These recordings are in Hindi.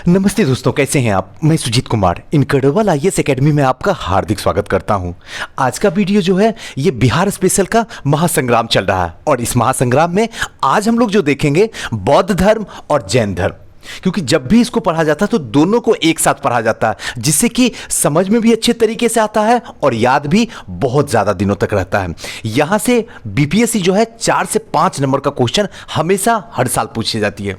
नमस्ते दोस्तों, कैसे हैं आप। मैं Sujeet Kumar incredible IAS academy में आपका हार्दिक स्वागत करता हूं। आज का वीडियो जो है ये बिहार स्पेशल का महासंग्राम चल रहा है और इस महासंग्राम में आज हम लोग जो देखेंगे बौद्ध धर्म और जैन धर्म, क्योंकि जब भी इसको पढ़ा जाता है तो दोनों को एक साथ पढ़ा जाता है, जिससे कि समझ में भी अच्छे तरीके से आता है और याद भी बहुत ज़्यादा दिनों तक रहता है। यहाँ से बीपीएससी जो है 4 से 5 नंबर का क्वेश्चन हमेशा हर साल पूछी जाती है,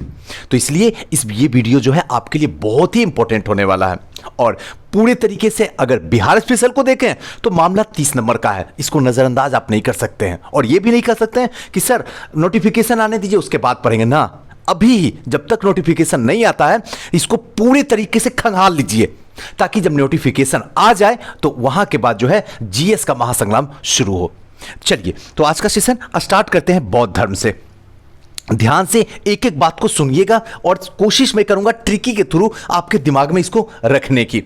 तो इसलिए ये वीडियो जो है आपके लिए बहुत ही इंपॉर्टेंट होने वाला है। और पूरे तरीके से अगर बिहार स्पेशल को देखें तो मामला 30 नंबर का है, इसको नज़रअंदाज आप नहीं कर सकते हैं और ये भी नहीं कर सकते हैं कि सर नोटिफिकेशन आने दीजिए उसके बाद पढ़ेंगे ना। अभी ही जब तक नोटिफिकेशन नहीं आता है इसको पूरे तरीके से खंगाल लीजिए, ताकि जब नोटिफिकेशन आ जाए तो वहां के बाद जो है जीएस का महासंग्राम शुरू हो। चलिए तो आज का सेशन स्टार्ट करते हैं बौद्ध धर्म से। ध्यान से एक एक बात को सुनिएगा और कोशिश मैं करूंगा ट्रिकी के थ्रू आपके दिमाग में इसको रखने की।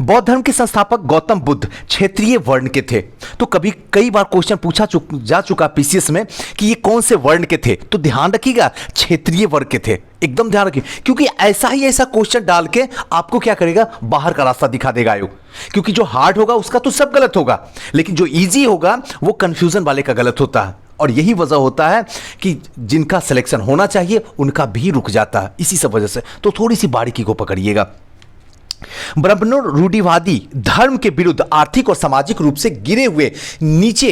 बौद्ध धर्म के संस्थापक गौतम बुद्ध क्षेत्रीय वर्ण के थे। तो कई बार क्वेश्चन पूछा जा चुका पीसीएस में कि ये कौन से वर्ण के थे, तो ध्यान रखिएगा क्षेत्रीय वर्ग के थे, एकदम ध्यान रखिए, क्योंकि ऐसा क्वेश्चन डाल के आपको क्या करेगा, बाहर का रास्ता दिखा देगा आयोग। क्योंकि जो हार्ड होगा उसका तो सब गलत होगा, लेकिन जो ईजी होगा वो कंफ्यूजन वाले का गलत होता है। और यही वजह होता है कि जिनका सिलेक्शन होना चाहिए उनका भी रुक जाता है, इसी सब वजह से। तो थोड़ी सी बारीकी को पकड़िएगा। ब्राह्मणों रूढ़िवादी धर्म के विरुद्ध आर्थिक और सामाजिक रूप से गिरे हुए नीचे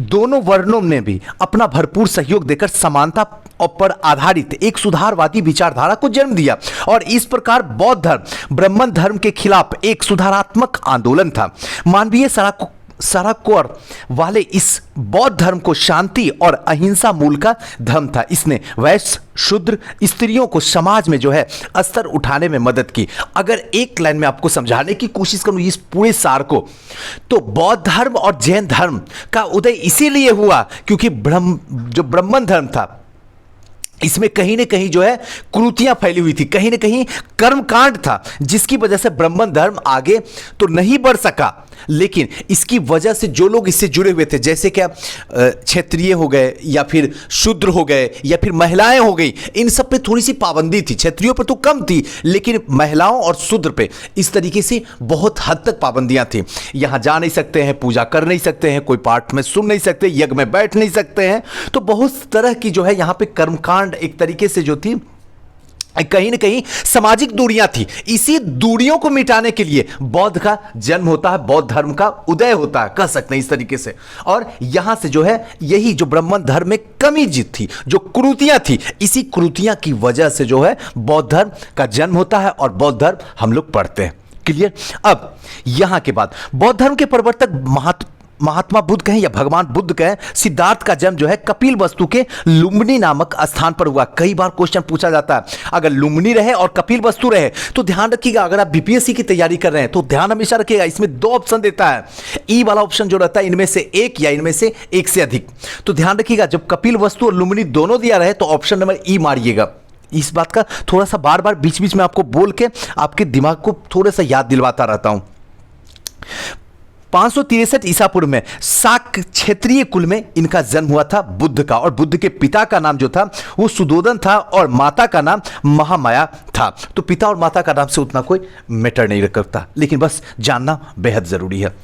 दोनों वर्णों ने भी अपना भरपूर सहयोग देकर समानता पर आधारित एक सुधारवादी विचारधारा को जन्म दिया और इस प्रकार बौद्ध धर्म ब्राह्मण धर्म के खिलाफ एक सुधारात्मक आंदोलन था। मानवीय सराकोर वाले इस बौद्ध धर्म को शांति और अहिंसा मूल का धर्म था। इसने वैश्य शूद्र स्त्रियों को समाज में जो है स्तर उठाने में मदद की। अगर एक लाइन में आपको समझाने की कोशिश करूं इस पूरे सार को, तो बौद्ध धर्म और जैन धर्म का उदय इसीलिए हुआ क्योंकि जो ब्राह्मण धर्म था इसमें कहीं ना कहीं जो है कुरीतियां फैली हुई थी, कहीं ना कहीं कर्मकांड था, जिसकी वजह से ब्राह्मण धर्म आगे तो नहीं बढ़ सका। लेकिन इसकी वजह से जो लोग इससे जुड़े हुए थे, जैसे क्या क्षेत्रीय हो गए या फिर शूद्र हो गए या फिर महिलाएं हो गई, इन सब पे थोड़ी सी पाबंदी थी। क्षेत्रियों पर तो कम थी, लेकिन महिलाओं और शूद्र पे इस तरीके से बहुत हद तक पाबंदियां थी। यहां जा नहीं सकते हैं, पूजा कर नहीं सकते हैं, कोई पाठ में सुन नहीं सकते, यज्ञ में बैठ नहीं सकते हैं। तो बहुत तरह की जो है यहां पे कर्मकांड एक तरीके से जो थी कहीं ना कहीं सामाजिक दूरियां थी। इसी दूरियों को मिटाने के लिए बौद्ध का जन्म होता है, बौद्ध धर्म का उदय होता है, कह सकते हैं इस तरीके से। और यहां से जो है यही जो ब्राह्मण धर्म में कमी जीत थी, जो कुरीतियां थी, इसी कुरीतियां की वजह से जो है बौद्ध धर्म का जन्म होता है और बौद्ध धर्म हम लोग पढ़ते हैं। क्लियर। अब यहां के बाद बौद्ध धर्म के प्रवर्तक महात्मा बुद्ध कहें या भगवान बुद्ध कहें, सिद्धार्थ का जन्म जो है कपिल वस्तु के लुम्बिनी नामक स्थान पर हुआ। कई बार क्वेश्चन पूछा जाता है, अगर लुम्बिनी रहे और कपिल वस्तु रहे तो ध्यान रखिएगा, अगर आप बीपीएससी की तैयारी कर रहे हैं तो ध्यान हमेशा रखिएगा, इसमें 2 ऑप्शन देता है। ई वाला ऑप्शन जो रहता है इनमें से एक या इनमें से एक से अधिक। तो ध्यान रखिएगा, जब कपिल वस्तु और लुम्बिनी दोनों दिया रहे तो ऑप्शन नंबर ई मारिएगा। इस बात का थोड़ा सा बार बार बीच बीच में आपको बोल के आपके दिमाग को थोड़ा सा याद दिलवाता रहता हूं। 563 ईसा पूर्व में शाक क्षेत्रीय कुल में इनका जन्म हुआ था बुद्ध का, और बुद्ध के पिता का नाम जो था वो सुदोधन था और माता का नाम महामाया था। तो पिता और माता का नाम से उतना कोई मैटर नहीं रखता, लेकिन बस जानना बेहद जरूरी है।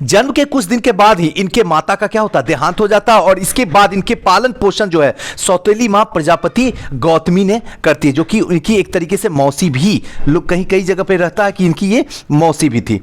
जन्म के कुछ दिन के बाद ही इनके माता का क्या होता, देहांत हो जाता, और इसके बाद इनके पालन पोषण जो है सौतेली मां प्रजापति गौतमी ने करती है, जो कि इनकी एक तरीके से मौसी भी, लोग कई जगह पे रहता है कि इनकी ये मौसी भी थी।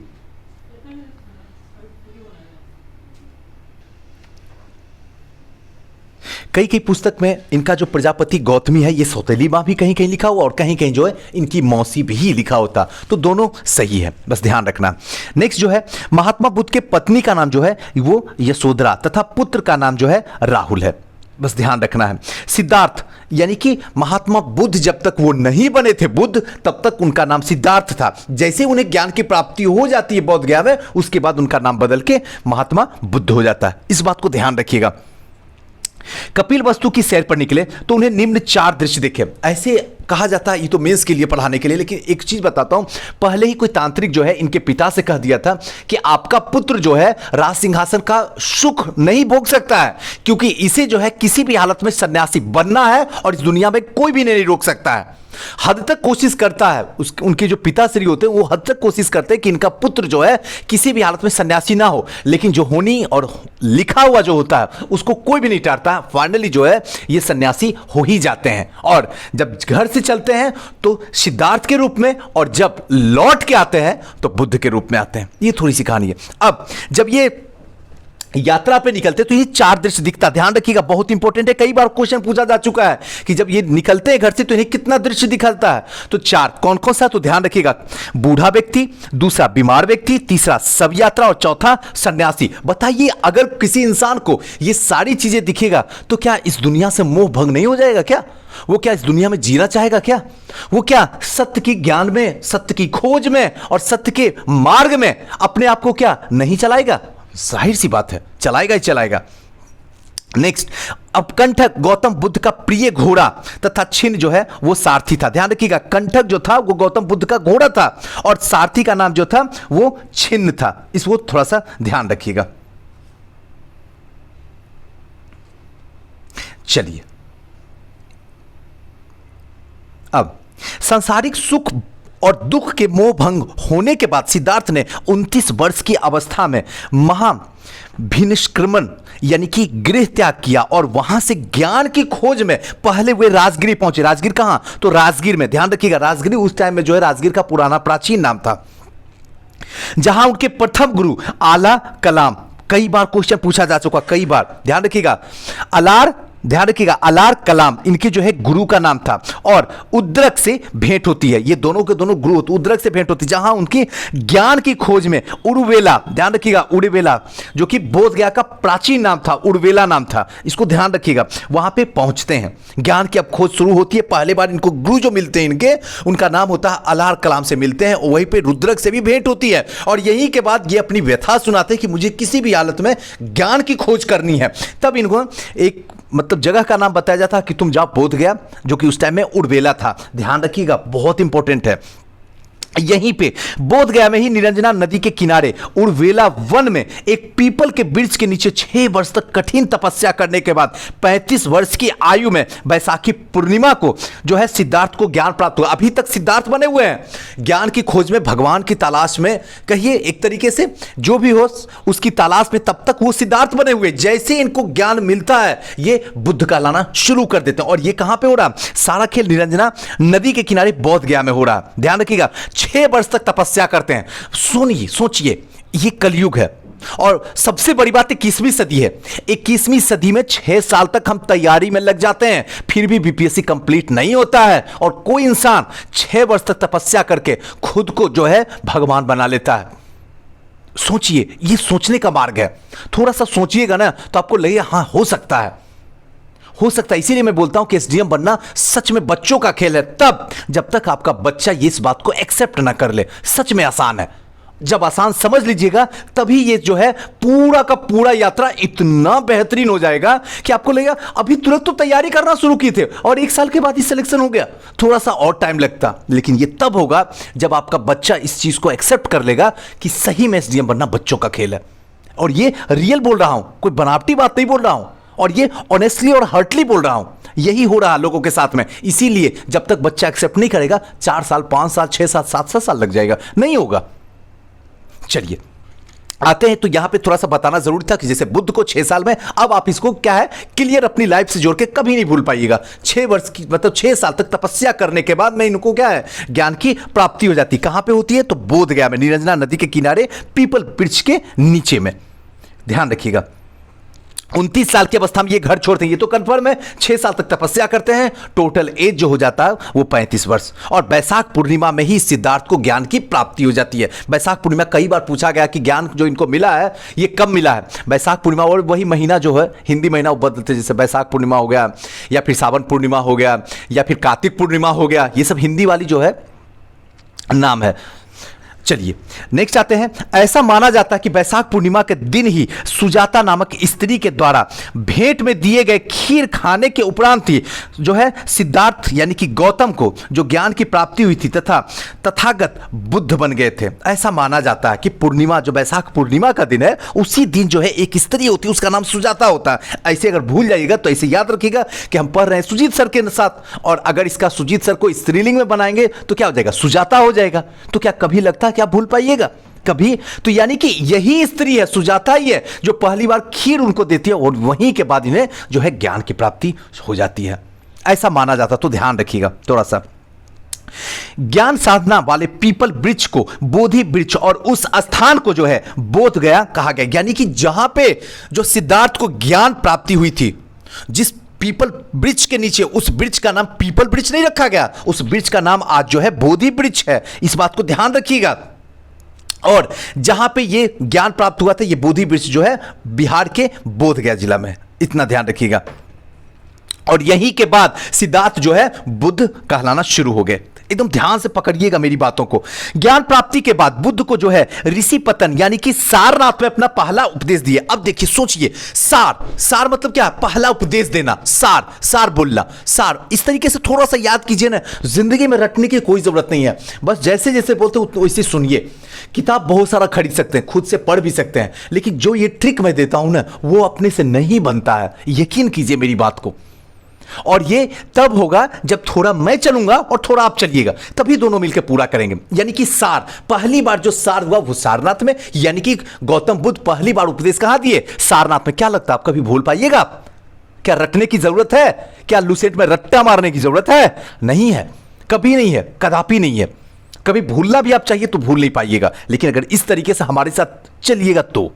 कई पुस्तक में इनका जो प्रजापति गौतमी है ये सौतेली मां भी कहीं लिखा हुआ और कहीं जो है इनकी मौसी भी लिखा होता, तो दोनों सही है, बस ध्यान रखना। नेक्स्ट जो है महात्मा बुद्ध के पत्नी का नाम जो है वो यशोधरा तथा पुत्र का नाम जो है राहुल है, बस ध्यान रखना है। सिद्धार्थ यानी कि महात्मा बुद्ध जब तक वो नहीं बने थे बुद्ध, तब तक उनका नाम सिद्धार्थ था। जैसे उन्हें ज्ञान की प्राप्ति हो जाती है बौद्ध ज्ञान में, उसके बाद उनका नाम बदल के महात्मा बुद्ध हो जाता है, इस बात को ध्यान रखिएगा। कपिल वस्तु की सैर पर निकले तो उन्हें निम्न 4 दृश्य देखे। ऐसे कहा जाता है ये तो मेंस के लिए पढ़ाने के लिए, लेकिन एक चीज बताता हूं, पहले ही कोई तांत्रिक जो है इनके पिता से कह दिया था कि आपका पुत्र जो है राज सिंहासन का सुख नहीं भोग सकता है, क्योंकि इसे जो है किसी भी हालत में सन्यासी बनना है और इस दुनिया में कोई भी नहीं रोक सकता है। हद तक कोशिश करता है, उनके जो पिताश्री होते हैं वो हद तक कोशिश करते हैं कि इनका पुत्र जो है किसी भी हालत में सन्यासी ना हो, लेकिन जो होनी और लिखा हुआ जो होता है उसको कोई भी नहीं टारता। फाइनली जो है ये सन्यासी हो ही जाते हैं, और जब घर से चलते हैं तो सिद्धार्थ के रूप में, और जब लौट के आते हैं तो बुद्ध के रूप में आते हैं। ये थोड़ी सी कहानी है। अब जब ये यात्रा पे निकलते तो ये 4 दृश्य दिखता, ध्यान रखिएगा, बहुत इंपॉर्टेंट है। कई बार क्वेश्चन पूछा जा चुका है कि जब ये निकलते हैं घर से तो इन्हें कितना दृश्य दिखता है, तो 4 कौन कौन सा, तो ध्यान रखिएगा, बूढ़ा व्यक्ति, दूसरा बीमार व्यक्ति, तीसरा सब यात्रा और चौथा सन्यासी। बताइए अगर किसी इंसान को ये सारी चीजें दिखेगा तो क्या इस दुनिया से मोह भंग नहीं हो जाएगा? क्या वो क्या इस दुनिया में जीना चाहेगा? क्या वो क्या सत्य की ज्ञान में, सत्य की खोज में और सत्य के मार्ग में अपने आप को क्या नहीं चलाएगा? जाहिर सी बात है, चलाएगा ही चलाएगा। नेक्स्ट, अब कंठक गौतम बुद्ध का प्रिय घोड़ा तथा छिन्न जो है वो सारथी था। ध्यान रखिएगा, कंठक जो था वो गौतम बुद्ध का घोड़ा था और सारथी का नाम जो था वो छिन्न था। इसको थोड़ा सा ध्यान रखिएगा। चलिए, अब सांसारिक सुख और दुख के मोह भंग होने के बाद सिद्धार्थ ने 29 वर्ष की अवस्था में महाभिनिष्क्रमण यानी कि गृह त्याग किया और वहां से ज्ञान की खोज में पहले वे राजगिर पहुंचे। राजगिर कहां, तो राजगिर में, ध्यान रखिएगा, राजगिर उस टाइम में जो है राजगिर का पुराना प्राचीन नाम था, जहां उनके प्रथम गुरु आला कलाम, कई बार क्वेश्चन पूछा जा चुका, कई बार, ध्यान रखिएगा, ध्यान रखिएगा अलार कलाम इनके जो है गुरु का नाम था। और उद्रक से भेंट होती है, ये दोनों के दोनों गुरु होते, उद्रक से भेंट होती है, जहां उनकी ज्ञान की खोज में उड़वेला, ध्यान रखिएगा उड़वेला जो कि बोध गया का प्राचीन नाम था, उड़वेला नाम था, इसको ध्यान रखिएगा, वहां पे पहुंचते हैं। ज्ञान की अब खोज शुरू होती है। पहले बार इनको गुरु जो मिलते हैं इनके, उनका नाम होता है अलार कलाम से मिलते हैं, वहीं पर रुद्रक से भी भेंट होती है। और यही के बाद ये अपनी व्यथा सुनाते हैं कि मुझे किसी भी हालत में ज्ञान की खोज करनी है। तब इनको एक मतलब जगह का नाम बताया जाता कि तुम जाओ बोध गया, जो कि उस टाइम में उड़वेला था। ध्यान रखिएगा, बहुत इंपॉर्टेंट है। यहीं पे बोध गया में ही निरंजना नदी के किनारे उड़वेला वन में एक पीपल के वृक्ष के नीचे 6 वर्ष तक कठिन तपस्या करने के बाद 35 वर्ष की आयु में बैसाखी पूर्णिमा को जो है सिद्धार्थ को ज्ञान प्राप्त हुआ। अभी तक सिद्धार्थ बने हुए हैं, ज्ञान की खोज में, भगवान की तलाश में, कहिए एक तरीके से जो भी हो उसकी तलाश में, तब तक वो सिद्धार्थ बने हुए। जैसे इनको ज्ञान मिलता है ये बुद्ध का लाना शुरू कर देते हैं। और ये कहां पे हो रहा, सारा खेल निरंजना नदी के किनारे बोध गया में हो रहा। ध्यान रखिएगा, 6 वर्ष तक तपस्या करते हैं। सुनिए, सोचिए, ये कलयुग है और सबसे बड़ी बात 21वीं सदी है। 21वीं सदी में 6 साल तक हम तैयारी में लग जाते हैं, फिर भी बीपीएससी कंप्लीट नहीं होता है। और कोई इंसान 6 वर्ष तक तपस्या करके खुद को जो है भगवान बना लेता है। सोचिए, ये सोचने का मार्ग है। थोड़ा सा सोचिएगा ना तो आपको लगेगा हाँ हो सकता है, हो सकता है। इसीलिए मैं बोलता हूं कि एसडीएम बनना सच में बच्चों का खेल है, तब जब तक आपका बच्चा ये इस बात को एक्सेप्ट ना कर ले। सच में आसान है, जब आसान समझ लीजिएगा तभी ये जो है पूरा का पूरा यात्रा इतना बेहतरीन हो जाएगा कि आपको लगेगा अभी तुरंत तो तैयारी करना शुरू की थे और 1 साल के बाद ही सिलेक्शन हो गया। थोड़ा सा और टाइम लगता, लेकिन ये तब होगा जब आपका बच्चा इस चीज को एक्सेप्ट कर लेगा कि सही में एसडीएम बनना बच्चों का खेल है। और ये रियल बोल रहा हूं, कोई बनावटी बात नहीं बोल रहा हूं, और ये ऑनेस्टली और हर्टली बोल रहा हूं। यही हो रहा लोगों के साथ में। इसीलिए जब तक बच्चा एक्सेप्ट नहीं करेगा 4 साल, 5 साल, 6 साल, 7 साल लग जाएगा, नहीं होगा। चलिए आते हैं, तो यहां पे थोड़ा सा बताना जरूरी था कि जैसे बुद्ध को 6 साल में, अब आप इसको क्या है क्लियर अपनी लाइफ से जोड़ के कभी नहीं भूल पाइएगा। 6 वर्ष की मतलब 6 साल तक तपस्या करने के बाद में इनको क्या है ज्ञान की प्राप्ति हो जाती। कहां पे होती है, तो बोध गया में, निरंजना नदी के किनारे पीपल वृक्ष के नीचे में। ध्यान रखिएगा, 29 साल की अवस्था में ये घर छोड़ते हैं, ये तो कंफर्म है। 6 साल तक तपस्या करते हैं, टोटल एज जो हो जाता है वो 35 वर्ष। और बैसाख पूर्णिमा में ही सिद्धार्थ को ज्ञान की प्राप्ति हो जाती है। बैसाख पूर्णिमा, कई बार पूछा गया कि ज्ञान जो इनको मिला है ये कब मिला है। बैसाख पूर्णिमा, और वही महीना जो है हिंदी महीना वो बदलते, जैसे बैसाख पूर्णिमा हो गया, या फिर सावन पूर्णिमा हो गया, या फिर कार्तिक पूर्णिमा हो गया, ये सब हिंदी वाली जो है नाम है। चलिए नेक्स्ट आते हैं। ऐसा माना जाता है कि बैसाख पूर्णिमा के दिन ही सुजाता नामक स्त्री के द्वारा भेंट में दिए गए खीर खाने के उपरांत ही जो है सिद्धार्थ यानी कि गौतम को जो ज्ञान की प्राप्ति हुई थी तथा तथागत बुद्ध बन गए थे। ऐसा माना जाता है कि पूर्णिमा जो बैसाख पूर्णिमा का दिन है उसी दिन जो है एक स्त्री होती है उसका नाम सुजाता होता है। ऐसे अगर भूल जाइएगा तो ऐसे याद रखिएगा कि हम पढ़ रहे हैं सुजीत सर के साथ, और अगर इसका सुजीत सर को स्त्रीलिंग में बनाएंगे तो क्या हो जाएगा, सुजाता हो जाएगा। तो क्या कभी लगता है क्या भूल पाइएगा कभी? तो यानी कि यही स्त्री है, सुजाता ही है जो पहली बार खीर उनको देती है और वहीं के बाद इन्हें जो है ज्ञान की प्राप्ति हो जाती है, ऐसा माना जाता। तो ध्यान रखिएगा थोड़ा सा। ज्ञान साधना वाले पीपल वृक्ष को बोधि वृक्ष और उस स्थान को जो है बोध गया कहा गया, यानी कि जहां पे जो सिद्धार्थ को ज्ञान प्राप्ति हुई थी, जिस पीपल वृक्ष के नीचे, उस वृक्ष का नाम पीपल वृक्ष नहीं रखा गया, उस वृक्ष का नाम आज जो है बोधि वृक्ष है। इस बात को ध्यान रखिएगा। और जहां पे ये ज्ञान प्राप्त हुआ था ये बोधि वृक्ष जो है बिहार के बोधगया जिला में, इतना ध्यान रखिएगा। और यहीं के बाद सिद्धार्थ जो है बुद्ध कहलाना शुरू हो गए। एकदम ध्यान से पकड़िएगा मेरी बातों को। ज्ञान प्राप्ति के बाद बुद्ध को जो है ऋषि पतन यानी कि सारनाथ में अपना पहला उपदेश दिया। अब देखिए सोचिए, सार मतलब क्या है, पहला उपदेश देना, सार बोलना, सार। इस तरीके से थोड़ा सा याद कीजिए ना, जिंदगी में रटने की कोई जरूरत नहीं है, बस जैसे जैसे बोलते हो वैसे सुनिए। किताब बहुत सारा खरीद सकते हैं, खुद से पढ़ भी सकते हैं, लेकिन जो ये ट्रिक मैं देता हूं ना वो अपने से नहीं बनता है, यकीन कीजिए मेरी बात को। और ये तब होगा जब थोड़ा मैं चलूंगा और थोड़ा आप चलिएगा, तभी दोनों मिलकर पूरा करेंगे। यानी कि सार, पहली बार जो सार हुआ वो सारनाथ में, यानी कि गौतम बुद्ध पहली बार उपदेश कहां दिए, सारनाथ में। क्या लगता है आप कभी भूल पाइएगा? क्या रटने की जरूरत है? क्या लुसेंट में रट्टा मारने की जरूरत है? नहीं है, कभी नहीं है, कदापि नहीं है। कभी भूलना भी आप चाहिए तो भूल नहीं पाइएगा, लेकिन अगर इस तरीके से हमारे साथ चलिएगा तो।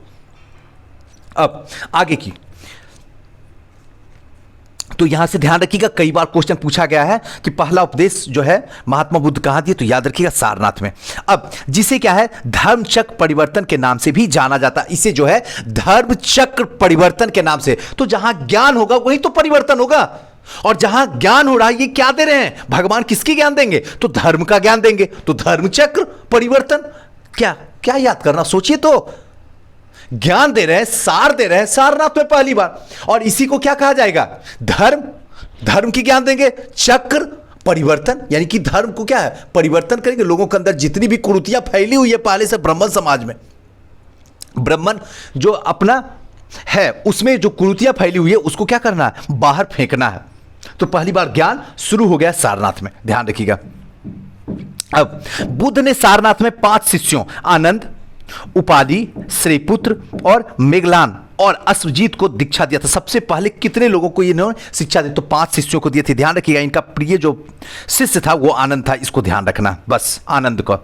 अब आगे की, तो यहां से ध्यान रखिएगा, कई बार क्वेश्चन पूछा गया है कि पहला उपदेश जो है महात्मा बुद्ध कहां दिए, तो याद रखिएगा सारनाथ में। अब जिसे क्या है धर्म चक्र परिवर्तन के नाम से भी जाना जाता है, इसे जो है धर्म चक्र परिवर्तन के नाम से। तो जहां ज्ञान होगा वही तो परिवर्तन होगा, और जहां ज्ञान हो रहा है ये क्या दे रहे हैं भगवान, किसकी ज्ञान देंगे, तो धर्म का ज्ञान देंगे। तो धर्म चक्र परिवर्तन, क्या क्या याद करना, सोचिए तो। ज्ञान दे रहे हैं, सार दे रहे हैं सारनाथ में पहली बार, और इसी को क्या कहा जाएगा, धर्म की ज्ञान देंगे। चक्र परिवर्तन यानी कि धर्म को क्या है परिवर्तन करेंगे, लोगों के अंदर जितनी भी कुरीतियां फैली हुई है पहले से ब्राह्मण समाज में, ब्राह्मण जो अपना है उसमें जो कुरीतियां फैली हुई है उसको क्या करना है, बाहर फेंकना है। तो पहली बार ज्ञान शुरू हो गया सारनाथ में, ध्यान रखिएगा। अब बुद्ध ने सारनाथ में 5 शिष्यों आनंद, उपाली, श्रीपुत्र और मेघलान और अश्वजीत को दीक्षा दिया था। सबसे पहले कितने लोगों को इन्होंने शिक्षा दी, तो 5 शिष्यों को दिए थे। ध्यान रखिएगा, इनका प्रिय जो शिष्य था वो आनंद था, इसको ध्यान रखना बस, आनंद को।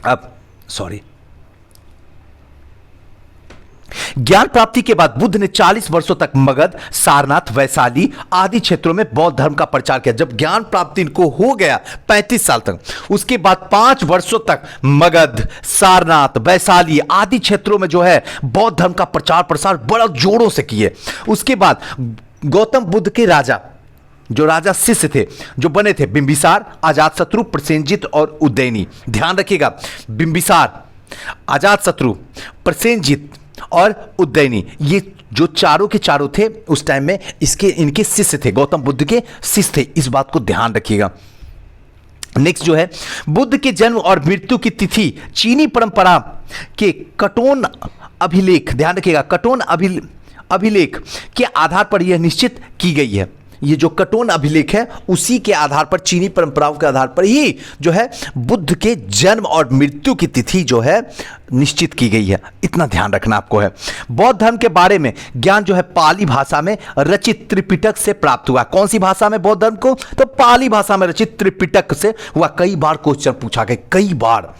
अब सॉरी, ज्ञान प्राप्ति के बाद बुद्ध ने 40 वर्षों तक मगध, सारनाथ, वैशाली आदि क्षेत्रों में बौद्ध धर्म का प्रचार किया। जब ज्ञान प्राप्ति इनको हो गया 35 साल तक, उसके बाद 5 वर्षों तक मगध, सारनाथ, वैशाली आदि क्षेत्रों में जो है बौद्ध धर्म का प्रचार प्रसार बड़ा जोरों से किए। उसके बाद गौतम बुद्ध के राजा, जो राजा शिष्य थे जो बने थे, बिंबिसार, अजातशत्रु, प्रसेनजित और उदयनी। ध्यान रखिएगा, बिंबिसार, अजातशत्रु, प्रसेनजित और उदयनी, ये जो चारों के चारों थे उस टाइम में इनके शिष्य थे, गौतम बुद्ध के शिष्य थे, इस बात को ध्यान रखिएगा। नेक्स्ट जो है बुद्ध के जन्म और मृत्यु की तिथि चीनी परंपरा के कटोन अभिलेख, ध्यान रखिएगा, कटोन अभिलेख के आधार पर यह निश्चित की गई है। ये जो कटोन अभिलेख है उसी के आधार पर, चीनी परंपराओं के आधार पर ही जो है बुद्ध के जन्म और मृत्यु की तिथि जो है निश्चित की गई है, इतना ध्यान रखना आपको है। बौद्ध धर्म के बारे में ज्ञान जो है पाली भाषा में रचित त्रिपिटक से प्राप्त हुआ। कौन सी भाषा में बौद्ध धर्म को, तो पाली भाषा में रचित त्रिपिटक से हुआ। कई बार क्वेश्चन पूछा गया, कई बार,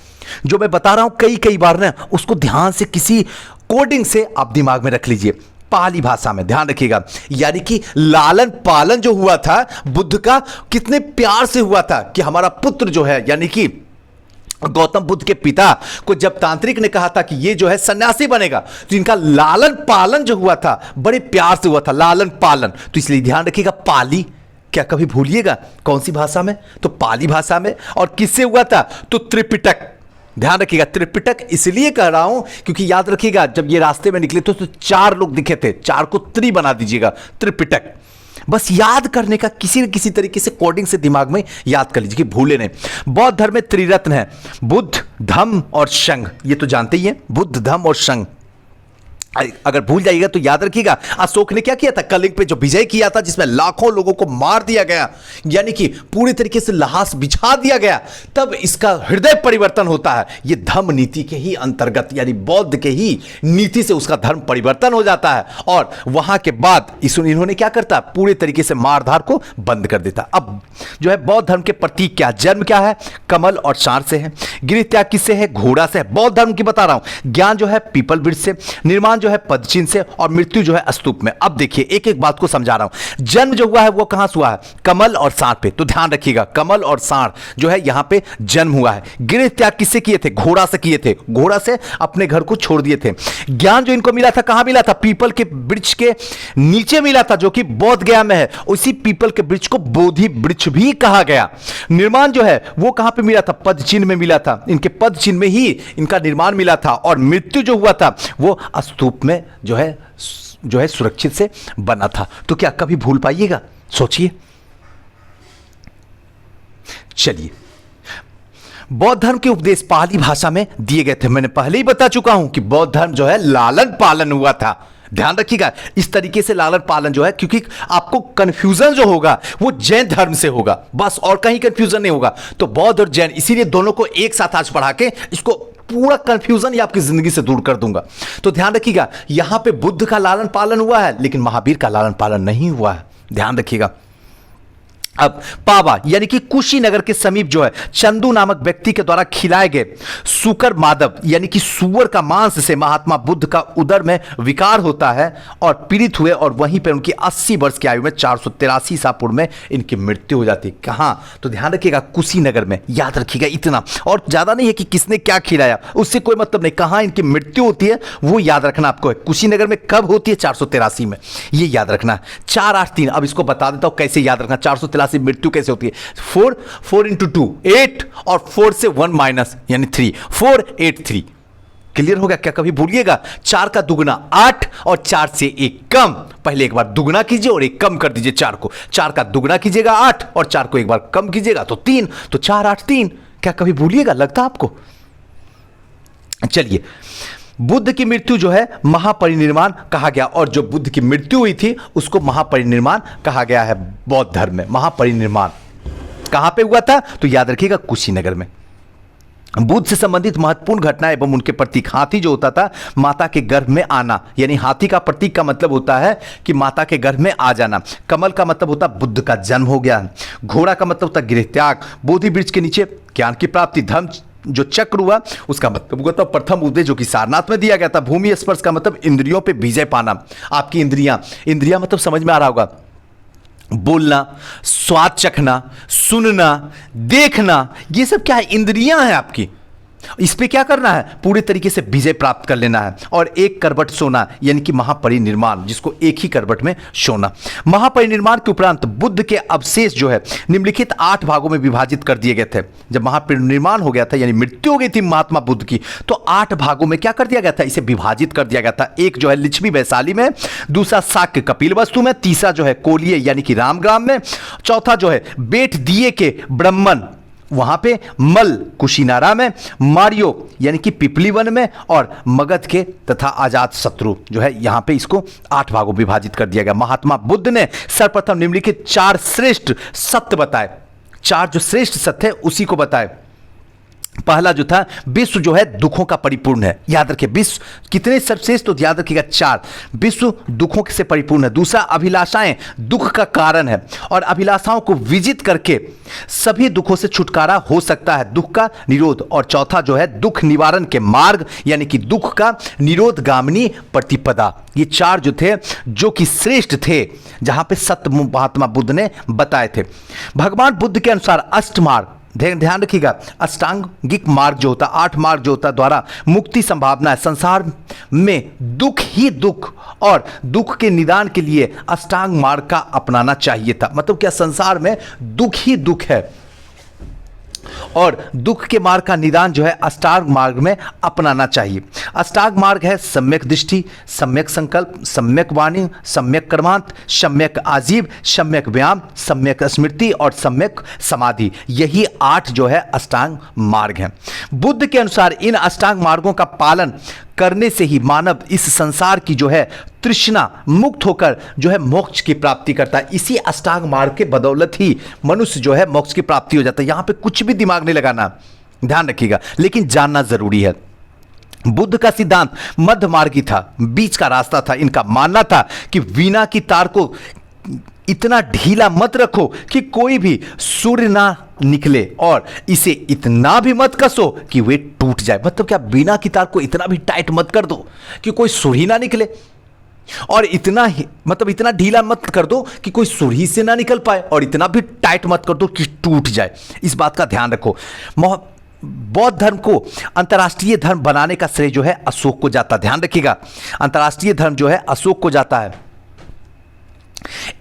जो मैं बता रहा हूं कई बार ना, उसको ध्यान से किसी कोडिंग से आप दिमाग में रख लीजिए, पाली भाषा में, ध्यान रखिएगा। यानी कि लालन पालन जो हुआ था बुद्ध का कितने प्यार से हुआ था कि हमारा पुत्र जो है, यानी कि गौतम बुद्ध के पिता को जब तांत्रिक ने कहा था कि ये जो है सन्यासी बनेगा, तो इनका लालन पालन जो हुआ था बड़े प्यार से हुआ था, लालन पालन। तो इसलिए ध्यान रखिएगा, पाली, क्या कभी भूलिएगा कौन सी भाषा में, तो पाली भाषा में। और किससे हुआ था, तो त्रिपिटक, ध्यान रखिएगा, त्रिपिटक इसलिए कह रहा हूं क्योंकि याद रखिएगा जब ये रास्ते में निकले तो चार लोग दिखे थे, चार को त्रि बना दीजिएगा, त्रिपिटक। बस याद करने का किसी न किसी तरीके से कोडिंग से दिमाग में याद कर लीजिए कि भूले नहीं। बौद्ध धर्म में त्रिरत्न है, बुद्ध, धम्म और संघ, ये तो जानते ही हैं, बुद्ध, धम्म और संघ। अगर भूल जाइएगा तो याद रखिएगा अशोक ने क्या किया था, कलिंग पे जो विजय किया था जिसमें लाखों लोगों को मार दिया गया, यानी कि पूरी तरीके से लहास बिछा दिया गया, तब इसका हृदय परिवर्तन होता है। ये धम्म नीति के ही अंतर्गत, यानी बौद्ध के ही नीति से उसका धर्म परिवर्तन हो जाता है और वहां के बाद इन्होंने क्या करता, पूरे तरीके से मारधार को बंद कर देता। अब जो है बौद्ध धर्म के प्रतीक क्या, जन्म क्या है, कमल और सांड से है, गृह त्याग किससे है, घोड़ा से है, बौद्ध धर्म की बता रहा हूं, ज्ञान जो है पीपल वृक्ष से, निर्माण जो है पदचिन्ह से और मृत्यु जो है स्तूप में। अब देखिए एक एक बात को समझा रहा हूं। जन्म जो हुआ है वो कहां से हुआ है, कमल और सांड पे, तो ध्यान रखिएगा कमल और सांड जो है यहां पे जन्म हुआ है। गृह त्याग किससे किए थे, घोड़ा से किए थे, घोड़ा से अपने घर को छोड़ दिए थे। ज्ञान जो इनको मिला था कहां मिला था, पीपल के वृक्ष के नीचे मिला था जो कि बोध गया में है, उसी पीपल के वृक्ष को बोधि वृक्ष भी कहा गया। निर्माण जो है वो कहां पे मिला था, पद चिन्ह में मिला था, इनके पद चिन्ह में ही इनका निर्माण मिला था। और मृत्यु जो हुआ था वो स्तूप में जो है सुरक्षित से बना था। तो क्या कभी भूल पाइएगा, सोचिए। चलिए, बौद्ध धर्म के उपदेश पाली भाषा में दिए गए थे। मैंने पहले ही बता चुका हूं कि बौद्ध धर्म जो है लालन पालन हुआ था। ध्यान रखिएगा इस तरीके से लालन पालन जो है, क्योंकि आपको कंफ्यूजन जो होगा वो जैन धर्म से होगा, बस और कहीं कंफ्यूजन नहीं होगा। तो बौद्ध और जैन, इसीलिए दोनों को एक साथ आज पढ़ा के इसको पूरा कंफ्यूजन ही आपकी जिंदगी से दूर कर दूंगा। तो ध्यान रखिएगा यहां पे बुद्ध का लालन पालन हुआ है लेकिन महावीर का लालन पालन नहीं हुआ है, ध्यान रखिएगा। अब पावा यानी कि कुशीनगर के समीप जो है चंदू नामक व्यक्ति के द्वारा खिलाए गए सुकर माधव यानी कि सुअर का मांस से महात्मा बुद्ध का उदर में विकार होता है और पीड़ित हुए और वहीं पर उनकी 80 वर्ष की आयु में 483 ईसा पूर्व में इनकी मृत्यु हो जाती है। कहां, तो ध्यान रखिएगा कुशीनगर में, याद रखिएगा इतना, और ज्यादा नहीं है कि किसने क्या खिलाया, उससे कोई मतलब नहीं, कहां इनकी मृत्यु होती है वो याद रखना आपको है। कुशीनगर में कब होती है, 483 में, ये याद रखना। 483, अब इसको बता देता हूं कैसे याद रखना। 483 मृत्यु कैसे होती है, 4 इंटू 2 8 और 4 से 1 माइनस यानी 3, 483। क्लियर हो गया क्या, कभी भूलिएगा। 4 का दुगना 8 और 4 से 1 कम, पहले एक बार दुगना कीजिए और एक कम कर दीजिए 4 को। 4 का दुगना कीजिएगा 8 और 4 को एक बार कम कीजिएगा तो 3, तो 4 8 3, क्या कभी भूलिएगा, लगता आपको। चलिए, बुद्ध की मृत्यु जो है महापरिनिर्वाण कहा गया, और जो बुद्ध की मृत्यु हुई थी उसको महापरिनिर्वाण कहा गया है बौद्ध धर्म में। महापरिनिर्वाण कहां पे हुआ था, तो याद रखिएगा कुशीनगर में। बुद्ध से संबंधित महत्वपूर्ण घटना एवं उनके प्रतीक, हाथी जो होता था माता के गर्भ में आना, यानी हाथी का प्रतीक का मतलब होता है कि माता के गर्भ में आ जाना। कमल का मतलब होता है बुद्ध का जन्म हो गया। घोड़ा का मतलब होता है गृह त्याग। बोधि वृक्ष के नीचे ज्ञान की प्राप्ति। धम्म जो चक्र हुआ उसका मतलब हुआ था प्रथम उपदेश जो कि सारनाथ में दिया गया था। भूमि स्पर्श का मतलब इंद्रियों पे विजय पाना। आपकी इंद्रियां मतलब समझ में आ रहा होगा, बोलना, स्वाद चखना, सुनना, देखना, ये सब क्या है, इंद्रियां हैं आपकी। इस पे क्या करना है, पूरे तरीके से विजय प्राप्त कर लेना है। और एक करवट सोना यानी कि महापरिनिर्वाण, जिसको एक ही करवट में सोना। महापरिनिर्वाण के उपरांत बुद्ध के अवशेष जो है निम्नलिखित 8 भागों में विभाजित कर दिए गए थे। जब महापरिनिर्वाण हो गया था यानी मृत्यु हो गई थी महात्मा बुद्ध की, तो 8 भागों में क्या कर दिया गया था, इसे विभाजित कर दिया गया था। एक जो है लिच्छवी वैशाली में, दूसरा शाक्य कपिलवस्तु में, तीसरा जो है कोलिये यानी कि रामग्राम में, चौथा जो है बेट दिए के ब्रह्मन वहां पे, मल कुशीनारा में, मारियो यानी कि पिपली वन में, और मगध के तथा आजाद शत्रु जो है यहां पे इसको 8 भागों में विभाजित कर दिया गया। महात्मा बुद्ध ने सर्वप्रथम निम्नलिखित 4 श्रेष्ठ सत्य बताए। 4 जो श्रेष्ठ सत्य है उसी को बताए। पहला जो था, विश्व जो है दुखों का परिपूर्ण है। याद रखिए विश्व कितने सर्वश्रेष्ठ, तो याद रखिएगा 4, विश्व दुखों से परिपूर्ण है। दूसरा, अभिलाषाएं दुख का कारण है और अभिलाषाओं को विजित करके सभी दुखों से छुटकारा हो सकता है, दुख का निरोध। और चौथा जो है दुख निवारण के मार्ग यानी कि दुख का निरोध गामिनी प्रतिपदा। ये 4 जो थे जो कि श्रेष्ठ थे, जहां पे सत्य महात्मा बुद्ध ने बताए थे। भगवान बुद्ध के अनुसार अष्टमार्ग, ध्यान रखिएगा, अष्टांगिक मार्ग जो होता, 8 मार्ग जो होता द्वारा मुक्ति संभावना है। संसार में दुख ही दुख, और दुख के निदान के लिए अष्टांग मार्ग का अपनाना चाहिए था। मतलब क्या, संसार में दुख ही दुख है और दुख के मार्ग का निदान जो है अष्टांग मार्ग में अपनाना चाहिए। अष्टांग मार्ग है सम्यक दृष्टि, सम्यक संकल्प, सम्यक वाणी, सम्यक कर्मांत, सम्यक आजीव, सम्यक व्यायाम, सम्यक स्मृति और सम्यक समाधि। यही 8 जो है अष्टांग मार्ग हैं। बुद्ध के अनुसार इन अष्टांग मार्गों का पालन करने से ही मानव इस संसार की जो है तृष्णा मुक्त होकर जो है मोक्ष की प्राप्ति करता है। इसी अष्टांग मार्ग के बदौलत ही मनुष्य जो है मोक्ष की प्राप्ति हो जाता है। यहां पे कुछ भी दिमाग नहीं लगाना, ध्यान रखिएगा, लेकिन जानना जरूरी है। बुद्ध का सिद्धांत मध्य मार्गी था, बीच का रास्ता था। इनका मानना था कि वीणा की तार को इतना ढीला मत रखो कि कोई भी सूर्य ना निकले और इसे इतना भी मत कसो कि वे टूट जाए। मतलब क्या, वीणा की तार को इतना भी टाइट मत कर दो कि कोई सुर ना निकले, और इतना ही मतलब इतना ढीला मत कर दो कि कोई सुर से ना निकल पाए, और इतना भी टाइट मत कर दो कि टूट जाए। इस बात का ध्यान रखो। बौद्ध धर्म को अंतर्राष्ट्रीय धर्म बनाने का श्रेय जो है अशोक को जाता। ध्यान रखिएगा, अंतर्राष्ट्रीय धर्म जो है अशोक को जाता है।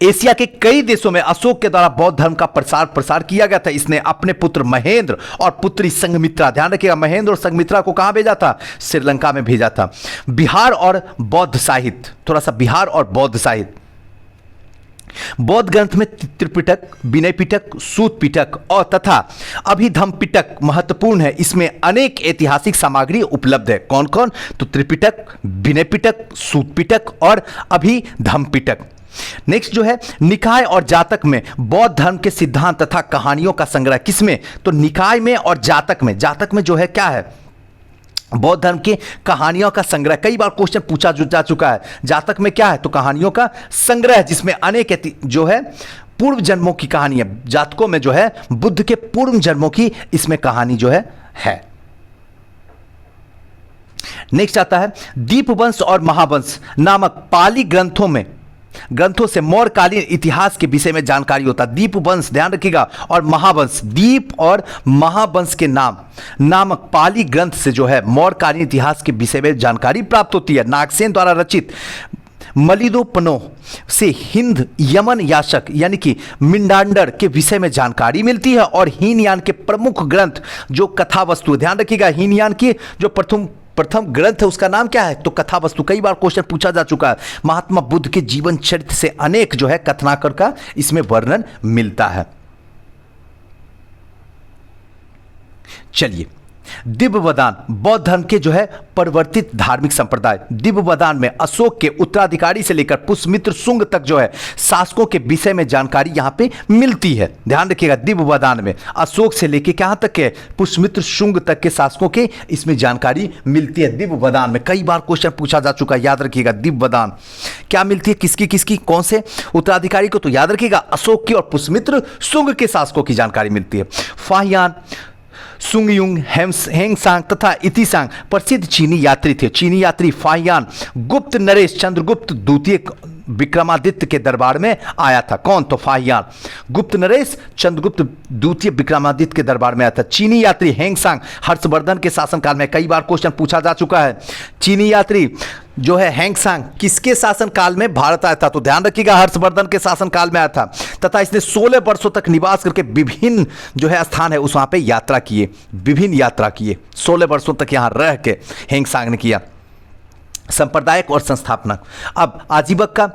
एशिया के कई देशों में अशोक के द्वारा बौद्ध धर्म का प्रसार किया गया था। इसने अपने पुत्र महेंद्र और पुत्री संघमित्रा, ध्यान रखिएगा, महेंद्र और संघमित्रा को कहां भेजा था? श्रीलंका में भेजा था। बिहार और बौद्ध साहित्य, थोड़ा सा बिहार और बौद्ध साहित्य। बौद्ध ग्रंथ में त्रिपिटक, विनय पिटक, सूत पिटक और तथा अभिधम्म पिटक महत्वपूर्ण है। इसमें अनेक ऐतिहासिक सामग्री उपलब्ध है। कौन कौन? तो त्रिपिटक, विनय पिटक, सूत पिटक और अभिधम्म पिटक। नेक्स्ट जो है निकाय और जातक में बौद्ध धर्म के सिद्धांत तथा कहानियों का संग्रह। किसमें? तो निकाय में और जातक में। जातक में जो है क्या है? बौद्ध धर्म की कहानियों का संग्रह। कई बार क्वेश्चन पूछा जा चुका है। जातक में क्या है? तो कहानियों का संग्रह, जिसमें अनेक जो है पूर्व जन्मों की कहानी है। जातकों में जो है बुद्ध के पूर्व जन्मों की इसमें कहानी जो है। नेक्स्ट आता है दीपवंश और महावंश नामक पाली ग्रंथों से मौर्यकालीन इतिहास के विषय में जानकारी होता है। दीपवंश, ध्यान रखिएगा, और महावंश, दीप और महावंश के नामक पाली ग्रंथ से जो है मौर्यकालीन इतिहास के विषय में जानकारी प्राप्त होती है। नागसेन द्वारा रचित मलिदोपनोह से हिंद यमन याशक यानी कि मिंडांडर के विषय में जानकारी मिलती है। और हीनयान के प्रमुख ग्रंथ जो कथा वस्तु, ध्यान रखिएगा, हीनयान की जो प्रथम ग्रंथ है उसका नाम क्या है? तो कथा वस्तु। कई बार क्वेश्चन पूछा जा चुका है। महात्मा बुद्ध के जीवन चरित्र से अनेक जो है कथनाकर का इसमें वर्णन मिलता है। चलिए, दिव्यवदान बौद्ध धर्म के जो है परिवर्तित धार्मिक संप्रदाय। दिव्यवदान में अशोक के उत्तराधिकारी से लेकर पुष्यमित्र शुंग तक जो है शासकों के विषय में जानकारी यहां पे मिलती है। ध्यान रखिएगा, दिव्यवदान में अशोक से लेकर कहां तक के पुष्यमित्र शुंग तक के शासकों के इसमें जानकारी मिलती है। दिव्यवदान में कई बार क्वेश्चन पूछा जा चुका है, याद रखिएगा। दिव्यवदान क्या मिलती है? किसकी कौन से उत्तराधिकारी को? तो याद रखिएगा, अशोक की और पुष्यमित्र शुंग के शासकों की जानकारी मिलती है। फाहियान, सुंगयुंग, हेंगसांग तथा इतिसांग प्रसिद्ध चीनी यात्री थे। चीनी यात्री फाहियान गुप्त नरेश चंद्रगुप्त द्वितीय विक्रमादित्य के दरबार में आया था। कौन? तो फाहियान गुप्त नरेश चंद्रगुप्त द्वितीय विक्रमादित्य के दरबार में आया था। चीनी यात्री हेंगसांग हर्षवर्धन के शासनकाल में। कई बार क्वेश्चन पूछा जा चुका है। चीनी यात्री जो है हेंगसांग किसके शासनकाल में भारत आया था? तो ध्यान रखिएगा, हर्षवर्धन के शासनकाल में आया था। तथा इसने 16 वर्षों तक निवास करके विभिन्न जो है स्थान है उस वहां पे यात्रा किए, विभिन्न यात्रा किए। 16 वर्षों तक यहां रह के हेंगसांग ने किया। संप्रदायक और संस्थापना। अब आजीवक का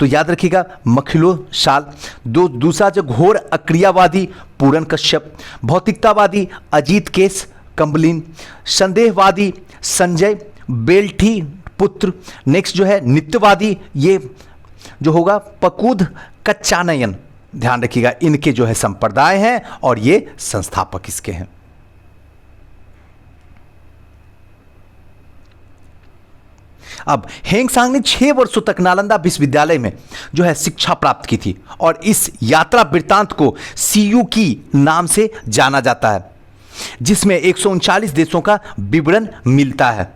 तो याद रखिएगा, मखिलो शाल। दूसरा जो घोर अक्रियावादी पूरन कश्यप, भौतिकतावादी अजीत केस कंबलिन, संदेहवादी संजय बेल्ठी पुत्र। नेक्स्ट जो है नित्यवादी, ये जो होगा पकूद कच्चानयन। ध्यान रखिएगा, इनके जो है संप्रदाय हैं और ये संस्थापक इसके हैं। अब हेंगसांग ने 6 वर्षों तक नालंदा विश्वविद्यालय में जो है शिक्षा प्राप्त की थी और इस यात्रा वृत्तांत को सीयू की नाम से जाना जाता है, जिसमें 139 देशों का विवरण मिलता है।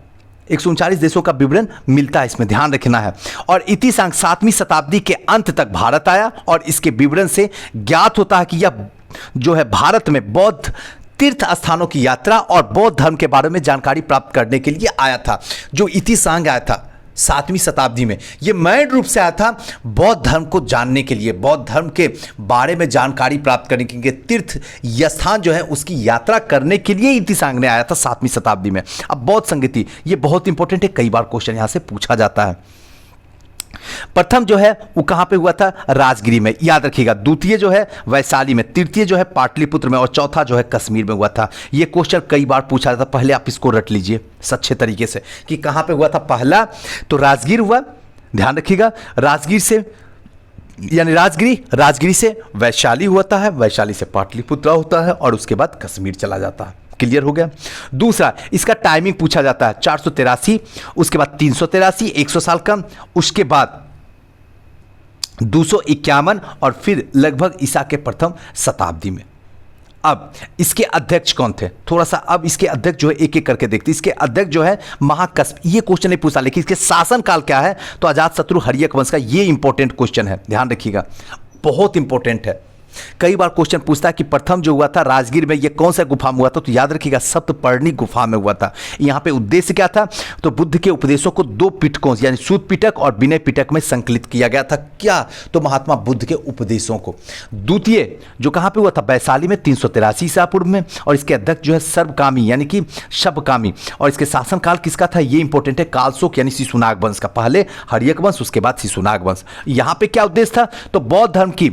139 देशों का विवरण मिलता है, इसमें ध्यान रखना है। और इतिसांग 7वीं शताब्दी के अंत तक भारत आया और इसके विवरण से ज्ञात होता है कि यह जो है भारत में बौद्ध तीर्थ स्थानों की यात्रा और बौद्ध धर्म के बारे में जानकारी प्राप्त करने के लिए आया था। जो इतिसांग आया था 7वीं शताब्दी में। ये मेन रूप से आया था बौद्ध धर्म को जानने के लिए, बौद्ध धर्म के बारे में जानकारी प्राप्त करने के लिए, तीर्थ स्थान जो है उसकी यात्रा करने के लिए ही त्सांग ने आया था 7वीं शताब्दी में। अब बौद्ध संगति ये बहुत इंपॉर्टेंट है, कई बार क्वेश्चन यहां से पूछा जाता है। प्रथम जो है वो कहां पे हुआ था? राजगिरी में, याद रखिएगा। द्वितीय जो है वैशाली में, तृतीय जो है पाटलिपुत्र में और चौथा जो है कश्मीर में हुआ था। ये क्वेश्चन कई बार पूछा जाता, पहले आप इसको रट लीजिए अच्छे तरीके से कि कहां पे हुआ था। पहला तो राजगीर हुआ, ध्यान रखिएगा। राजगीर से यानी राजगिरी से वैशाली होता है, वैशाली से पाटलिपुत्र होता है और उसके बाद कश्मीर चला जाता है। क्लियर हो गया। दूसरा इसका टाइमिंग पूछा जाता है, 483, उसके बाद 383, 100 साल कम, उसके बाद 251 और फिर लगभग ईसा के प्रथम शताब्दी में। अब इसके अध्यक्ष कौन थे? थोड़ा सा अब इसके अध्यक्ष जो है एक एक करके देखते हैं। इसके अध्यक्ष जो है महाकश्यप, ये क्वेश्चन नहीं पूछा, लेकिन इसके शासन काल क्या है? तो अजातशत्रु हर्यक वंश का, ये इंपॉर्टेंट क्वेश्चन है, ध्यान रखिएगा, बहुत इंपॉर्टेंट है। कई बार क्वेश्चन पूछता है कि प्रथम जो हुआ था राजगीर में, ये कौन सा गुफा में हुआ था? तो याद रखिएगा सप्तपर्णी गुफा में हुआ था। यहाँ पे उद्देश्य क्या था? तो बुद्ध के उपदेशों को 2 पिटकों यानी सूत पिटक और विनय पिटक में संकलित किया गया था। क्या? तो महात्मा बुद्ध के उपदेशों को। द्वितीय जो कहाँ पे हुआ था? वैशाली में, 383 ईसा पूर्व में, और इसके अध्यक्ष जो है सर्वकामी यानी कि शबकामी, और इसके शासनकाल किसका था? ये इंपॉर्टेंट है, कालशोक यानी शिशुनाग वंश का। पहले हर्यक वंश, उसके बाद शिशुनाग वंश। यहाँ पे क्या उद्देश्य था? तो बौद्ध धर्म की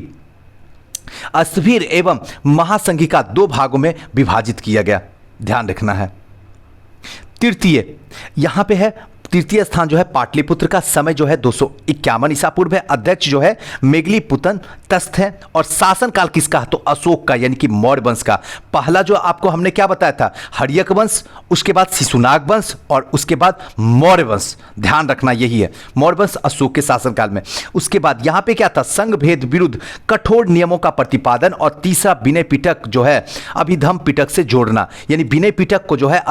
अस्थविर एवं महासंघिका 2 भागों में विभाजित किया गया, ध्यान रखना है। तृतीय यहां पे है, तृतीय स्थान जो है पाटलिपुत्र का, समय जो है 251 ईसा पूर्व है, अध्यक्ष जो है मेघलीपुतन तस्त है, और शासन काल किसका? तो अशोक का यानी कि मौर्य वंश का। पहला जो आपको हमने क्या बताया था? हर्यक वंश, उसके बाद शिशुनाग वंश और उसके बाद मौर्य वंश, ध्यान रखना यही है, मौर्य वंश अशोक के शासनकाल में। उसके बाद यहां पे क्या था? संघ भेद विरुद्ध कठोर नियमों का प्रतिपादन, और तीसरा विनय पिटक जो है अभिधम पिटक से जोड़ना, यानी विनय पिटक को जो है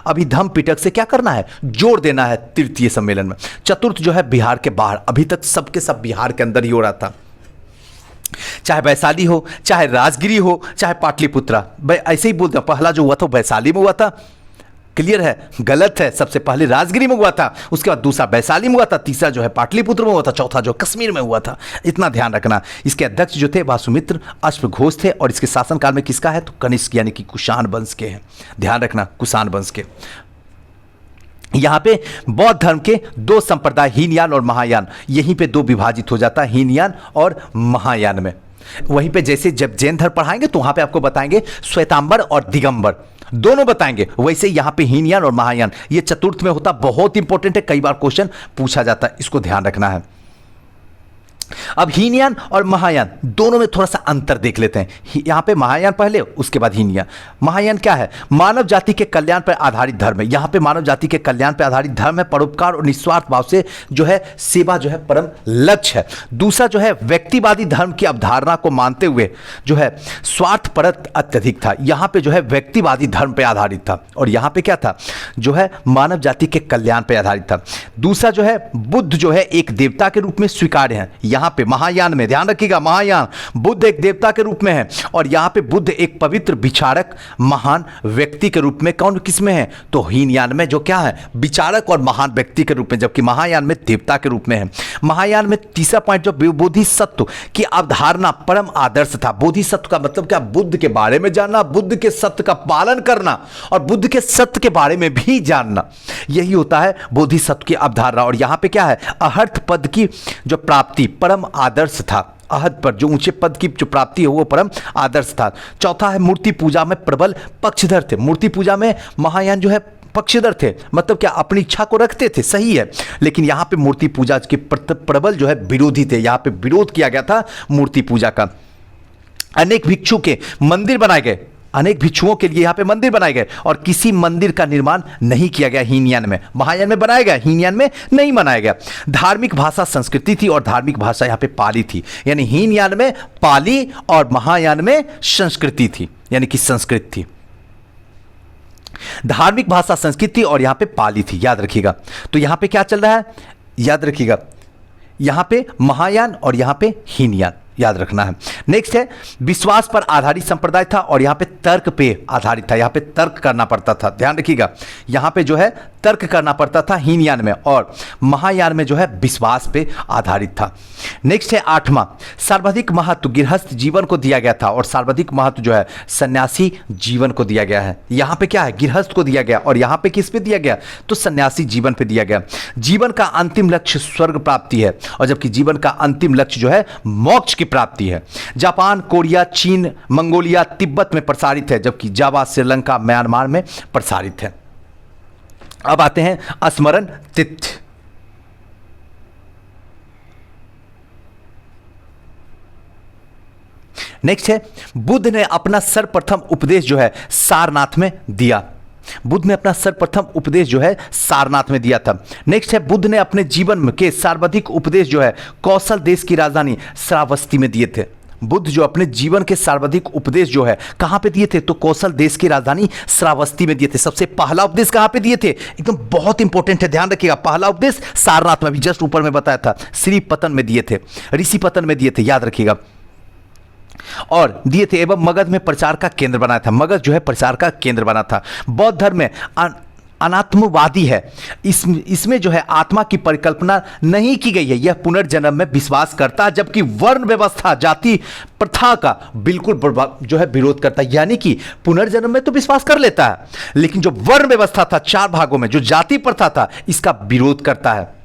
अभिधम पिटक से क्या करना है? जोड़ देना है तृतीय सम्मेलन में। चतुर्थ जो है बिहार के बाहर, अभी तक सबके सब बिहार के अंदर ही हो रहा था, चाहे वैशाली हो, चाहे राजगिरी हो, चाहे पाटलिपुत्रा। ऐसे ही बोलते हैं, पहला जो हुआ था वैशाली में हुआ था। क्लियर है? गलत है, सबसे पहले राजगिरी में हुआ था, उसके बाद दूसरा वैशाली में हुआ था, तीसरा जो है पाटलिपुत्र में हुआ था, चौथा जो कश्मीर में हुआ था। इतना ध्यान रखना। इसके अध्यक्ष जो थे वासुमित्र अश्वघोष थे, और इसके शासनकाल में किसका है? तो कनिष्क यानी कि कुषाण वंश के हैं, ध्यान रखना, कुषाण वंश के। यहां पे बौद्ध धर्म के 2 संप्रदाय, हीनयान और महायान, यहीं पे 2 विभाजित हो जाता है, हीनयान और महायान में। वहीं पे जैसे जब जैन धर्म पढ़ाएंगे तो वहां पे आपको बताएंगे श्वेतांबर और दिगंबर, दोनों बताएंगे। वैसे यहां पे हीनयान और महायान ये चतुर्थ में होता, बहुत इंपॉर्टेंट है, कई बार क्वेश्चन पूछा जाता है, इसको ध्यान रखना है। अब हीनयान और महायान दोनों में थोड़ा सा अंतर देख लेते हैं। यहां पे महायान पहले, उसके बाद हीनयान। महायान क्या है? मानव जाति के कल्याण पर आधारित धर्म है। यहां पे मानव जाति के कल्याण पर आधारित धर्म है, परोपकार और निस्वार्थ भाव से जो है सेवा जो है परम लक्ष्य है। दूसरा जो है व्यक्तिवादी धर्म की अवधारणा को मानते हुए जो है स्वार्थपरत अत्यधिक था। यहां पे जो है व्यक्तिवादी धर्म पर आधारित था, और यहां पे क्या था? जो है मानव जाति के कल्याण पर आधारित था। दूसरा जो है बुद्ध जो है एक देवता के रूप में स्वीकार्य है। यहां पे महायान में, ध्यान रखिएगा, महायान बुद्ध एक देवता के रूप में है, और यहां पे बुद्ध एक पवित्र विचारक महान व्यक्ति के रूप में। कौन किसमें है? तो हीनयान में जो क्या है? विचारक और महान व्यक्ति के रूप में, जबकि महायान में देवता के रूप में है। महायान में तीसरा पॉइंट जो बोधिसत्व की अवधारणा परम आदर्श था। बोधिसत्व का मतलब क्या? बुद्ध के बारे में जानना, बुद्ध के सत्य का पालन करना और बुद्ध के सत्य के बारे में भी जानना, यही होता है बोधिसत्व की अवधारणा। और यहां पे क्या है? अहर्त पद की जो प्राप्ति परम आदर्श था। अहद पर जो ऊंचे पद की जो प्राप्ति है वो परम आदर्श था। चौथा है मूर्ति पूजा में प्रबल पक्षधर थे। मूर्ति पूजा में महायान जो है पक्षधर थे, मतलब क्या? अपनी इच्छा को रखते थे, सही है, लेकिन यहां पे मूर्ति पूजा के प्रबल जो है विरोधी थे। यहां पे विरोध किया गया था मूर्ति पूजा का। अनेक भिक्षु के मंदिर बनाए गए, अनेक भिक्षुओं के लिए यहाँ पे मंदिर बनाए गए, और किसी मंदिर का निर्माण नहीं किया गया हीनयान में। महायान में बनाया गया, हीनयान में नहीं बनाया गया। धार्मिक भाषा संस्कृति थी, और धार्मिक भाषा यहाँ पे पाली थी, यानी हीनयान में पाली और महायान में संस्कृति थी, यानी कि संस्कृत थी। धार्मिक भाषा संस्कृति और यहाँ पे पाली थी, याद रखिएगा। तो यहाँ पे क्या चल रहा है? याद रखिएगा, यहाँ पे महायान और यहाँ पे हीनयान, याद रखना है। नेक्स्ट है विश्वास पर आधारित संप्रदाय था, और यहाँ पे तर्क पे आधारित था। यहाँ पे तर्क करना पड़ता था, ध्यान रखिएगा, यहाँ पे जो है तर्क करना पड़ता था हीनयान में, और महायान में जो है विश्वास पे आधारित था। नेक्स्ट है 8वां, सर्वाधिक महत्व गृहस्थ जीवन को दिया गया था और सर्वाधिक महत्व जो है सन्यासी जीवन को दिया गया है। यहाँ पे क्या है, गृहस्थ को दिया गया, और यहाँ पे किस पे दिया गया, तो सन्यासी जीवन पे दिया गया। जीवन का अंतिम लक्ष्य स्वर्ग प्राप्ति है, और जबकि जीवन का अंतिम लक्ष्य जो है मोक्ष की प्राप्ति है। जापान, कोरिया, चीन, मंगोलिया, तिब्बत में प्रसारित है, जबकि जावा, श्रीलंका, म्यांमार में प्रसारित है। अब आते हैं स्मरण तिथि। नेक्स्ट है बुद्ध ने अपना सर्वप्रथम उपदेश जो है सारनाथ में दिया। बुद्ध ने अपना सर्वप्रथम उपदेश जो है सारनाथ में दिया था। नेक्स्ट है बुद्ध ने अपने जीवन के सर्वाधिक उपदेश जो है कौशल देश की राजधानी श्रावस्ती में दिए थे। बुद्ध जो अपने जीवन के सर्वाधिक उपदेश जो है कहां पे दिए थे, तो कौशल देश की राजधानी श्रावस्ती में दिए थे। सबसे पहला उपदेश कहां पे दिए थे, एकदम बहुत इंपॉर्टेंट है, ध्यान रखिएगा। पहला उपदेश सारनाथ में, भी जस्ट ऊपर में बताया था, श्री पतन में दिए थे, ऋषि पतन में दिए थे, याद रखिएगा, और दिए थे। एवं मगध में प्रचार का केंद्र बनाया था। मगध जो है प्रचार का केंद्र बना था। बौद्ध धर्म में अनात्मवादी है, इसमें जो है आत्मा की परिकल्पना नहीं की गई है। यह पुनर्जन्म में विश्वास करता है, जबकि वर्ण व्यवस्था, जाति प्रथा का बिल्कुल जो है विरोध करता है। यानी कि पुनर्जन्म में तो विश्वास कर लेता है, लेकिन जो वर्ण व्यवस्था था 4 भागों में, जो जाति प्रथा था, इसका विरोध करता है।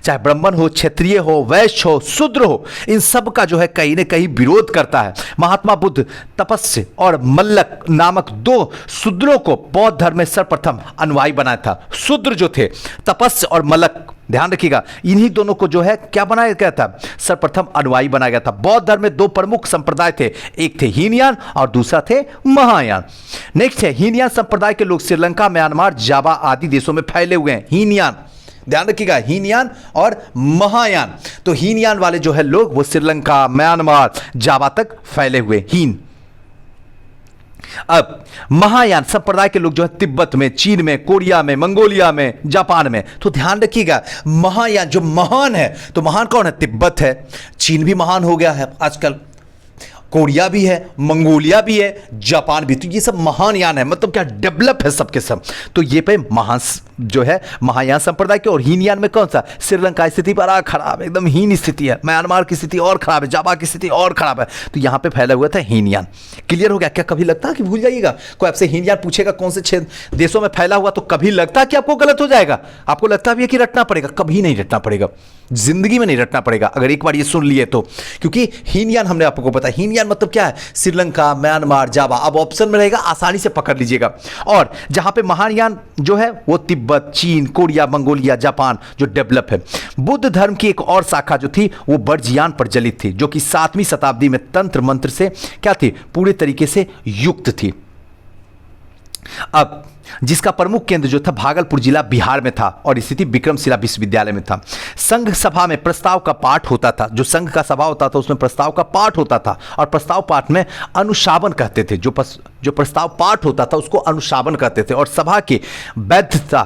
चाहे ब्राह्मण हो, क्षत्रिय हो, वैश्य हो, शूद्र हो, इन सब का जो है कहीं ना कहीं विरोध करता है। महात्मा बुद्ध तपस्य और मल्लक नामक 2 शूद्रों को बौद्ध धर्म में सर्वप्रथम अनुयायी बनाया था। शूद्र जो थे, तपस्य और मल्लक, ध्यान रखिएगा, इन्हीं दोनों को जो है क्या बनाया गया था, सर्वप्रथम अनुयायी बनाया गया था। बौद्ध धर्म में 2 प्रमुख संप्रदाय थे, एक थे हीनयान और दूसरा थे महायान। नेक्स्ट है हीनयान संप्रदाय के लोग श्रीलंका, म्यांमार, जावा आदि देशों में फैले हुए हैं। हीनयान, ध्यान रखिएगा, हीनयान और महायान। तो हीनयान वाले जो है लोग वो श्रीलंका, म्यांमार, जावा तक फैले हुए हीन। अब महायान संप्रदाय के लोग जो है तिब्बत में, चीन में, कोरिया में, मंगोलिया में, जापान में। तो ध्यान रखिएगा, महायान जो महान है, तो महान कौन है, तिब्बत है, चीन भी महान हो गया है आजकल, कोरिया भी है, मंगोलिया भी है, जापान भी। तो ये सब महान यान है, मतलब क्या डेवलप है सबके सब। तो ये पे महान जो है महायान संप्रदाय के। और हीनयान में कौन सा, श्रीलंका स्थिति बड़ा खराब है, एकदम हीन स्थिति है, म्यांमार की स्थिति और खराब है, जावा की स्थिति और खराब है। तो यहाँ पे फैला हुआ था हीनयान। क्लियर हो गया क्या? कभी लगता है कि भूल जाइएगा, कोई आपसे हीनयान पूछेगा कौन से 6 देशों में फैला हुआ, तो कभी लगता है कि आपको गलत हो जाएगा, आपको लगता भी है कि रटना पड़ेगा, कभी नहीं रटना पड़ेगा, जिंदगी में नहीं रटना पड़ेगा अगर एक बार ये सुन लिए तो। क्योंकि हीनयान हमने आपको बताया, हीनयान मतलब क्या है, श्रीलंका, म्यांमार, जावा। अब ऑप्शन में रहेगा, आसानी से पकड़ लीजिएगा। और जहां पे महायान जो है वो तिब्बत, चीन, कोरिया, मंगोलिया, जापान जो डेवलप है। बुद्ध धर्म की एक और शाखा जो थी वो वर्ज्ययान प्रचलित थी, जो कि 7वीं शताब्दी में तंत्र मंत्र से क्या थी, पूरे तरीके से युक्त थी। अब जिसका प्रमुख केंद्र जो था भागलपुर जिला बिहार में था और स्थिति विक्रमशिला विश्वविद्यालय में था। संघ सभा में प्रस्ताव का पाठ होता था, जो संघ का सभा होता था उसमें प्रस्ताव का पाठ होता था, और प्रस्ताव पाठ में अनुशासन कहते थे। जो प्रस्ताव पाठ होता था उसको अनुशासन कहते थे। और सभा की वैधता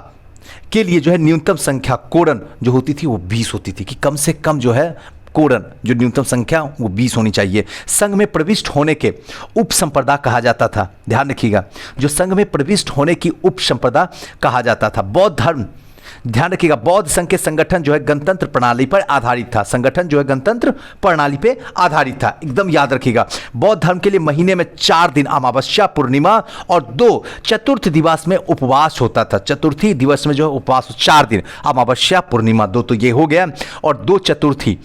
के लिए जो है न्यूनतम संख्या कोरन जो होती थी वो 20 होती थी, कि कम से कम जो है कोरन जो न्यूनतम संख्या वो 20 होनी चाहिए। संघ में प्रविष्ट होने के उप संप्रदा कहा जाता था। ध्यान रखिएगा, जो संघ में प्रविष्ट होने की उप संप्रदा कहा जाता था। बौद्ध धर्म, ध्यान रखिएगा, बौद्ध संघ के संगठन जो है गणतंत्र प्रणाली पर आधारित था। संगठन जो है गणतंत्र प्रणाली पे आधारित था, एकदम याद रखिएगा। बौद्ध धर्म के लिए महीने में 4 दिन अमावस्या, पूर्णिमा और 2 चतुर्थ दिवस में उपवास होता था। चतुर्थी दिवस में जो है उपवास 4 दिन, अमावस्या, पूर्णिमा 2, तो ये हो गया। और 2 चतुर्थी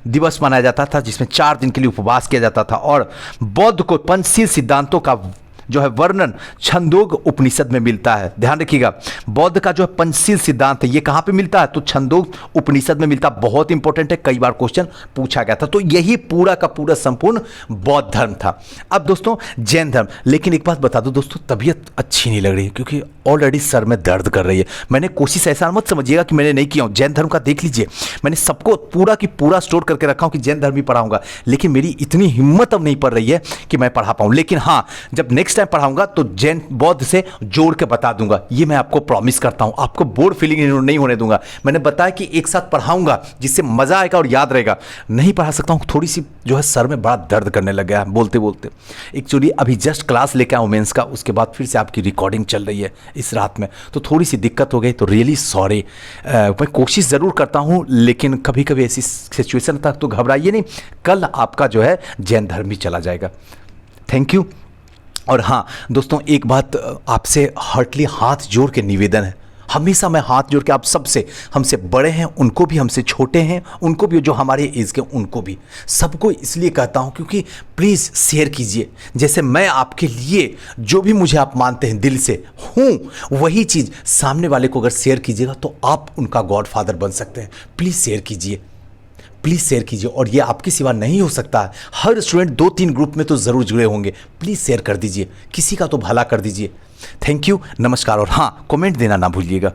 दिवस मनाया जाता था जिसमें 4 दिन के लिए उपवास किया जाता था। और बौद्ध को पंचशील सिद्धांतों का जो है वर्णन छंदोग उपनिषद में मिलता है। ध्यान रखिएगा, बौद्ध का जो है पंचशील सिद्धांत है ये कहां पे मिलता है, तो छंदोग उपनिषद में मिलता है। बहुत इंपॉर्टेंट है, कई बार क्वेश्चन पूछा गया था। तो यही पूरा का पूरा संपूर्ण बौद्ध धर्म था। अब दोस्तों जैन धर्म, लेकिन एक बात बता दो दोस्तों, तबीयत अच्छी नहीं लग रही है क्योंकि ऑलरेडी सर में दर्द कर रही है। मैंने कोशिश, ऐसा मत समझिएगा कि मैंने नहीं किया हूं। जैन धर्म का देख लीजिए, मैंने सबको पूरा की पूरा स्टोर करके रखा हूं कि जैन धर्म ही पढ़ाऊंगा, लेकिन मेरी इतनी हिम्मत अब नहीं पड़ रही है कि मैं पढ़ा पाऊं। लेकिन हाँ, जब नेक्स्ट टाइम पढ़ाऊंगा तो जैन बौद्ध से जोड़ के बता दूंगा, ये मैं आपको प्रॉमिस करता हूं। आपको बोर्ड फीलिंग नहीं होने दूंगा। मैंने बताया कि एक साथ पढ़ाऊंगा जिससे मजा आएगा और याद रहेगा। नहीं पढ़ा सकता हूं, थोड़ी सी जो है सर में बड़ा दर्द करने लग गया है बोलते बोलते। एक्चुअली अभी जस्ट क्लास लेके आया वुमेंस का, उसके बाद फिर से आपकी रिकॉर्डिंग चल रही है इस रात में, तो थोड़ी सी दिक्कत हो गई, तो रियली सॉरी। मैं कोशिश ज़रूर करता हूं, लेकिन कभी कभी ऐसी सिचुएशन तक तो घबराइए नहीं, कल आपका जो है जैन धर्म भी चला जाएगा। Thank you. और हाँ दोस्तों, एक बात आपसे हार्टली हाथ जोड़ के निवेदन है, हमेशा मैं हाथ जोड़ के आप सबसे, हमसे बड़े हैं उनको भी, हमसे छोटे हैं उनको भी, जो हमारे एज के उनको भी, सबको इसलिए कहता हूं क्योंकि प्लीज़ शेयर कीजिए। जैसे मैं आपके लिए जो भी मुझे आप मानते हैं दिल से हूं, वही चीज़ सामने वाले को अगर शेयर कीजिएगा तो आप उनका गॉड फादर बन सकते हैं। प्लीज़ शेयर कीजिए, प्लीज़ शेयर कीजिए। और ये आपके सिवा नहीं हो सकता है, हर स्टूडेंट 2-3 ग्रुप में तो ज़रूर जुड़े होंगे। प्लीज़ शेयर कर दीजिए, किसी का तो भला कर दीजिए। थैंक यू, नमस्कार। और हाँ, कमेंट देना ना भूलिएगा।